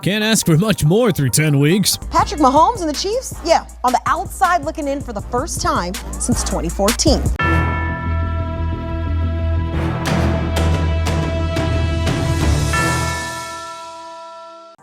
Can't ask for much more through 10 weeks. Patrick Mahomes and the Chiefs, on the outside looking in for the first time since 2014.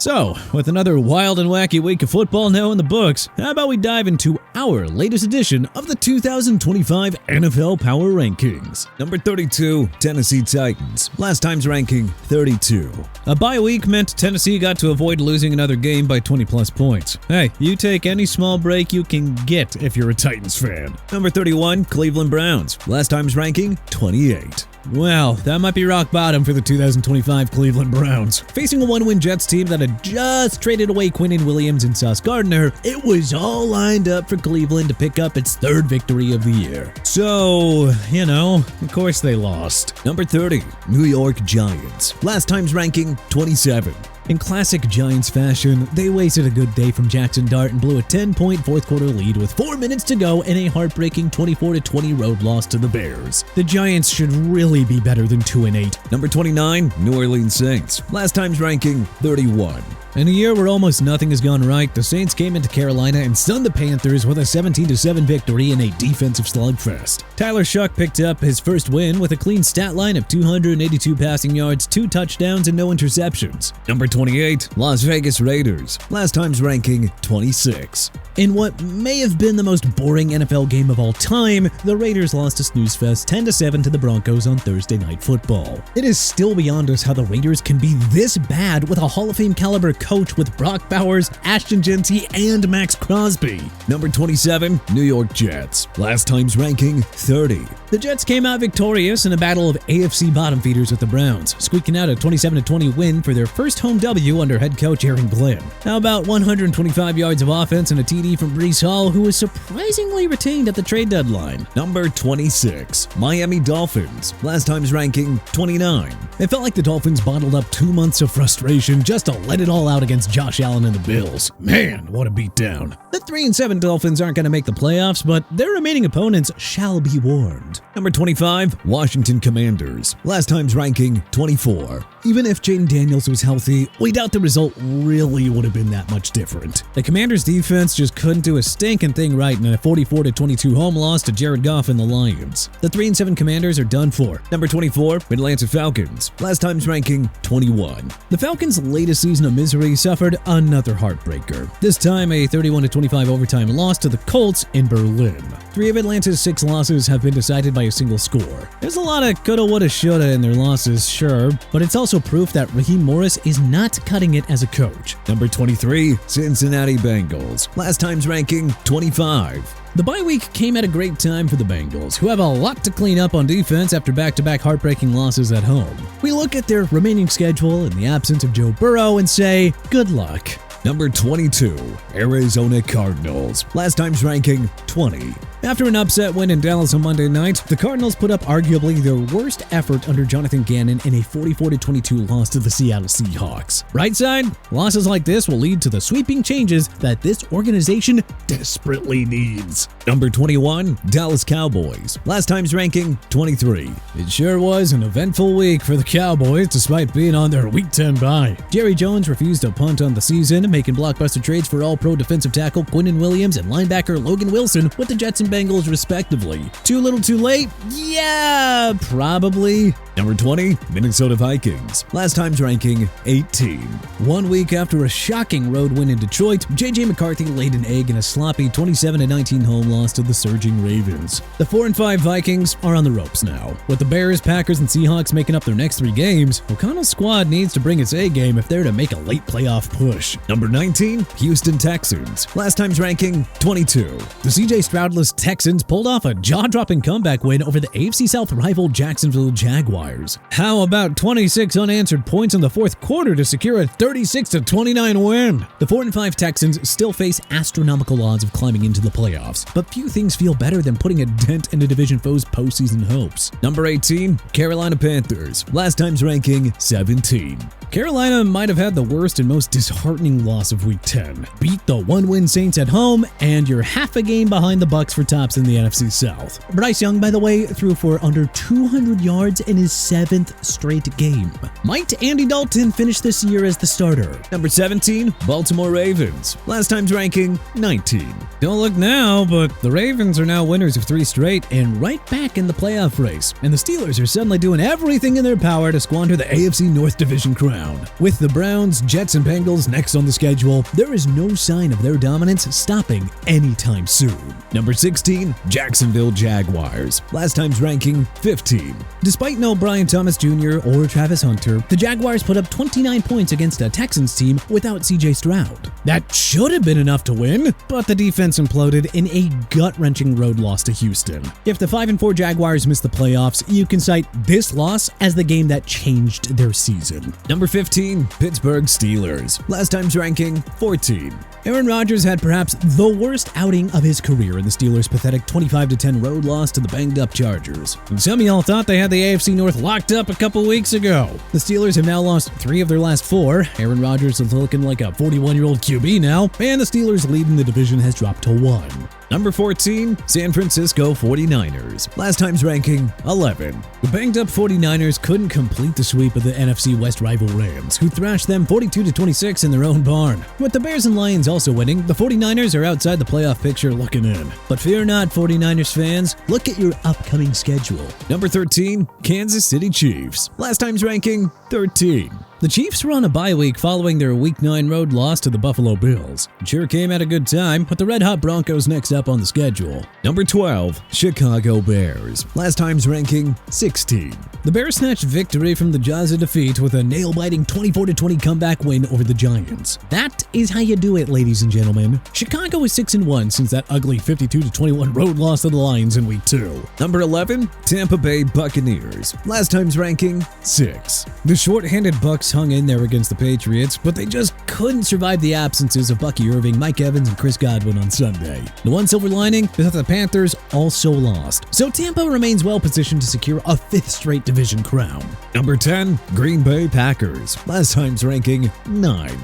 So, with another wild and wacky week of football now in the books, how about we dive into our latest edition of the 2025 NFL Power Rankings. Number 32, Tennessee Titans. Last time's ranking, 32. A bye week meant Tennessee got to avoid losing another game by 20-plus points. Hey, you take any small break you can get if you're a Titans fan. Number 31, Cleveland Browns. Last time's ranking, 28. Well, that might be rock bottom for the 2025 Cleveland Browns. Facing a one-win Jets team that had just traded away Quinnen Williams and Sauce Gardner, it was all lined up for Cleveland to pick up its third victory of the year. So, of course they lost. Number 30, New York Giants. Last time's ranking, 27. In classic Giants fashion, they wasted a good day from Jackson Dart and blew a 10-point fourth-quarter lead with 4 minutes to go in a heartbreaking 24-20 road loss to the Bears. The Giants should really be better than 2-8. Number 29, New Orleans Saints. Last time's ranking, 31. In a year where almost nothing has gone right, the Saints came into Carolina and stunned the Panthers with a 17-7 victory in a defensive slugfest. Tyler Shuck picked up his first win with a clean stat line of 282 passing yards, 2 touchdowns, and no interceptions. Number 28, Las Vegas Raiders. Last time's ranking, 26. In what may have been the most boring NFL game of all time, the Raiders lost to snooze fest 10-7 to the Broncos on Thursday Night Football. It is still beyond us how the Raiders can be this bad with a Hall of Fame caliber coach with Brock Bowers, Ashton Genty, and Max Crosby. Number 27, New York Jets. Last time's ranking, 30. The Jets came out victorious in a battle of AFC bottom feeders with the Browns, squeaking out a 27-20 win for their first home W under head coach Aaron Glenn. How about 125 yards of offense and a TD from Breece Hall, who was surprisingly retained at the trade deadline. Number 26, Miami Dolphins. Last time's ranking, 29. It felt like the Dolphins bottled up 2 months of frustration just to let it all out against Josh Allen and the Bills. Man, what a beatdown. The 3-7 Dolphins aren't going to make the playoffs, but their remaining opponents shall be warned. Number 25, Washington Commanders. Last time's ranking, 24. Even if Jaden Daniels was healthy, we doubt the result really would have been that much different. The Commanders' defense just couldn't do a stinking thing right in a 44-22 home loss to Jared Goff and the Lions. The 3-7 Commanders are done for. Number 24, Atlanta Falcons. Last time's ranking, 21. The Falcons' latest season of misery suffered another heartbreaker. This time, a 31-25 overtime loss to the Colts in Berlin. 3 of Atlanta's 6 losses have been decided by a single score. There's a lot of coulda, woulda, shoulda in their losses, sure, but it's also proof that Raheem Morris is not cutting it as a coach. Number 23, Cincinnati Bengals. Last time's ranking, 25. The bye week came at a great time for the Bengals, who have a lot to clean up on defense after back-to-back heartbreaking losses at home. We look at their remaining schedule in the absence of Joe Burrow and say, good luck. Number 22, Arizona Cardinals. Last time's ranking, 20. After an upset win in Dallas on Monday night, the Cardinals put up arguably their worst effort under Jonathan Gannon in a 44-22 loss to the Seattle Seahawks. Right side, losses like this will lead to the sweeping changes that this organization desperately needs. Number 21, Dallas Cowboys. Last time's ranking, 23. It sure was an eventful week for the Cowboys despite being on their Week 10 bye. Jerry Jones refused to punt on the season, making blockbuster trades for all-pro defensive tackle Quinnen Williams and linebacker Logan Wilson with the Jets and Bengals respectively. Too little too late? Yeah, probably. Number 20, Minnesota Vikings. Last time's ranking, 18. 1 week after a shocking road win in Detroit, J.J. McCarthy laid an egg in a sloppy 27-19 home loss to the surging Ravens. The 4-5 Vikings are on the ropes now. With the Bears, Packers, and Seahawks making up their next 3 games, O'Connell's squad needs to bring its A-game if they're to make a late playoff push. Number 19, Houston Texans. Last time's ranking, 22. The C.J. Stroudless Texans pulled off a jaw-dropping comeback win over the AFC South rival Jacksonville Jaguars. How about 26 unanswered points in the fourth quarter to secure a 36-29 win? The 4-5 Texans still face astronomical odds of climbing into the playoffs, but few things feel better than putting a dent into division foes' postseason hopes. Number 18, Carolina Panthers. Last time's ranking, 17. Carolina might have had the worst and most disheartening loss of Week 10. Beat the one-win Saints at home, and you're half a game behind the Bucs for tops in the NFC South. Bryce Young, by the way, threw for under 200 yards in his 7th straight game. Might Andy Dalton finish this year as the starter? Number 17, Baltimore Ravens. Last time's ranking, 19. Don't look now, but the Ravens are now winners of 3 straight and right back in the playoff race. And the Steelers are suddenly doing everything in their power to squander the AFC North Division crown. With the Browns, Jets, and Bengals next on the schedule, there is no sign of their dominance stopping anytime soon. Number 16, Jacksonville Jaguars. Last time's ranking, 15. Despite no Brian Thomas Jr. or Travis Hunter, the Jaguars put up 29 points against a Texans team without CJ Stroud. That should have been enough to win, but the defense imploded in a gut-wrenching road loss to Houston. If the 5-4 Jaguars miss the playoffs, you can cite this loss as the game that changed their season. Number 15, Pittsburgh Steelers. Last time's ranking, 14. Aaron Rodgers had perhaps the worst outing of his career in the Steelers' pathetic 25-10 road loss to the banged-up Chargers. And some of y'all thought they had the AFC North locked up a couple weeks ago. The Steelers have now lost 3 of their last 4. Aaron Rodgers is looking like a 41-year-old QB now, and the Steelers' lead in the division has dropped to 1. Number 14, San Francisco 49ers. Last time's ranking, 11. The banged-up 49ers couldn't complete the sweep of the NFC West rival Rams, who thrashed them 42-26 in their own barn. With the Bears and Lions also winning, the 49ers are outside the playoff picture looking in. But fear not, 49ers fans, look at your upcoming schedule. Number 13, Kansas City Chiefs. Last time's ranking, 13. The Chiefs were on a bye week following their Week 9 road loss to the Buffalo Bills. It sure came at a good time, with the red-hot Broncos next up on the schedule. Number 12, Chicago Bears. Last time's ranking, 16. The Bears snatched victory from the jaws of defeat with a nail-biting 24-20 comeback win over the Giants. That is how you do it, ladies and gentlemen. Chicago is 6-1 since that ugly 52-21 road loss to the Lions in Week 2. Number 11, Tampa Bay Buccaneers. Last time's ranking, 6. The short-handed Bucs hung in there against the Patriots, but they just couldn't survive the absences of Bucky Irving, Mike Evans, and Chris Godwin on Sunday. The one silver lining is that the Panthers also lost, so Tampa remains well positioned to secure a 5th straight division crown. Number 10, Green Bay Packers. Last time's ranking, 9.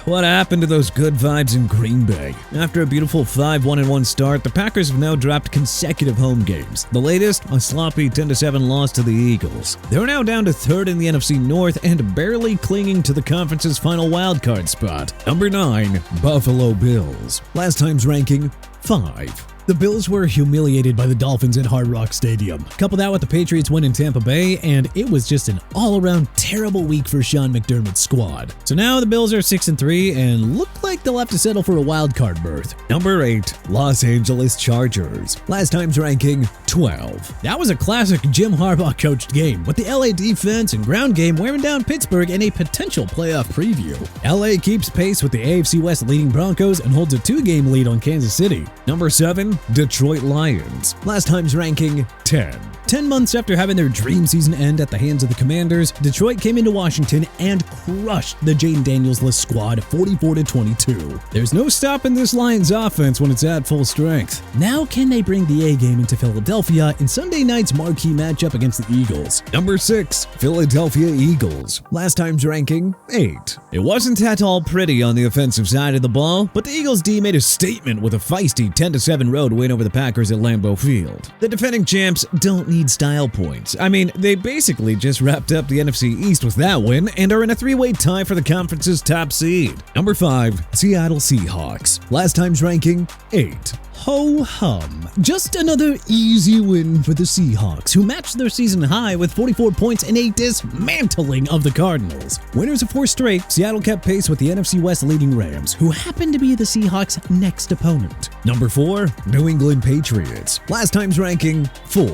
What happened to those good vibes in Green Bay? After a beautiful 5-1-1 start, the Packers have now dropped consecutive home games. The latest, a sloppy 10-7 loss to the Eagles. They're now down to 3rd in the NFC North and barely clinging to the conference's final wildcard spot. Number 9, Buffalo Bills. Last time's ranking, 5. The Bills were humiliated by the Dolphins at Hard Rock Stadium. Couple that with the Patriots win in Tampa Bay, and it was just an all-around terrible week for Sean McDermott's squad. So now the Bills are 6-3 and look like they'll have to settle for a wild card berth. Number 8, Los Angeles Chargers. Last time's ranking, 12. That was a classic Jim Harbaugh coached game, with the LA defense and ground game wearing down Pittsburgh in a potential playoff preview. LA keeps pace with the AFC West leading Broncos and holds a 2-game lead on Kansas City. Number 7, Detroit Lions. Last time's ranking, 10. 10 months after having their dream season end at the hands of the Commanders, Detroit came into Washington and crushed the Jaden Daniels-less squad 44-22. There's no stopping this Lions offense when it's at full strength. Now can they bring the A-game into Philadelphia in Sunday night's marquee matchup against the Eagles? Number 6, Philadelphia Eagles. Last time's ranking, 8. It wasn't at all pretty on the offensive side of the ball, but the Eagles D made a statement with a feisty 10-7 road win over the Packers at Lambeau Field. The defending champs don't need style points. I mean, they basically just wrapped up the NFC East with that win and are in a 3-way tie for the conference's top seed. Number 5, Seattle Seahawks. Last time's ranking, 8. Ho-hum. Just another easy win for the Seahawks, who matched their season high with 44 points in a dismantling of the Cardinals. Winners of 4 straight, Seattle kept pace with the NFC West leading Rams, who happened to be the Seahawks' next opponent. Number 4, New England Patriots. Last time's ranking, 4.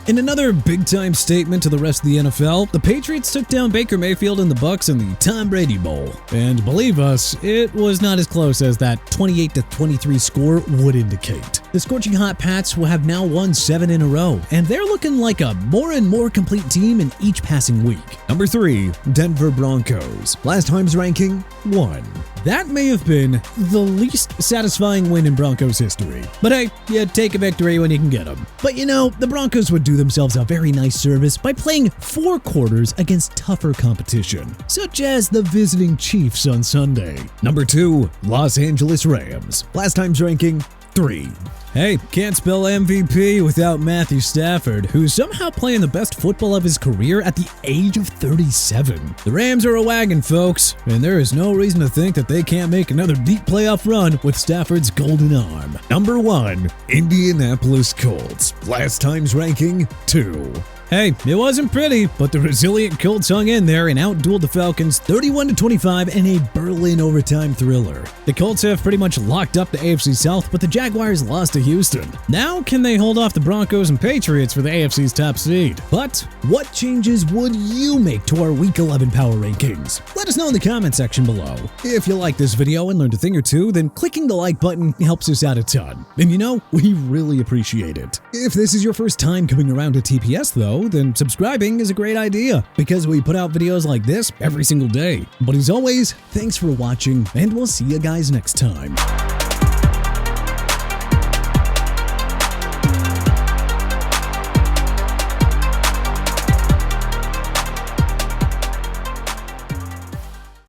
In another big-time statement to the rest of the NFL, the Patriots took down Baker Mayfield and the Bucs in the Tom Brady Bowl. And believe us, it was not as close as that 28-23 score would indicate. The scorching hot Pats will have now won 7 in a row, and they're looking like a more and more complete team in each passing week. Number 3, Denver Broncos. Last time's ranking, 1. That may have been the least satisfying win in Broncos history. But hey, you take a victory when you can get them. But you know, the Broncos would do themselves a very nice service by playing 4 quarters against tougher competition, such as the visiting Chiefs on Sunday. Number 2, Los Angeles Rams. Last time's ranking, 3. Hey, can't spell MVP without Matthew Stafford, who's somehow playing the best football of his career at the age of 37. The Rams are a wagon, folks, and there is no reason to think that they can't make another deep playoff run with Stafford's golden arm. Number 1, Indianapolis Colts. Last time's ranking, 2. Hey, it wasn't pretty, but the resilient Colts hung in there and outdueled the Falcons 31-25 in a Berlin overtime thriller. The Colts have pretty much locked up the AFC South, but the Jaguars lost to Houston. Now can they hold off the Broncos and Patriots for the AFC's top seed? But what changes would you make to our Week 11 power rankings? Let us know in the comment section below. If you like this video and learned a thing or two, then clicking the like button helps us out a ton. And you know, we really appreciate it. If this is your first time coming around to TPS though, then subscribing is a great idea because we put out videos like this every single day. But as always, thanks for watching and we'll see you guys next time.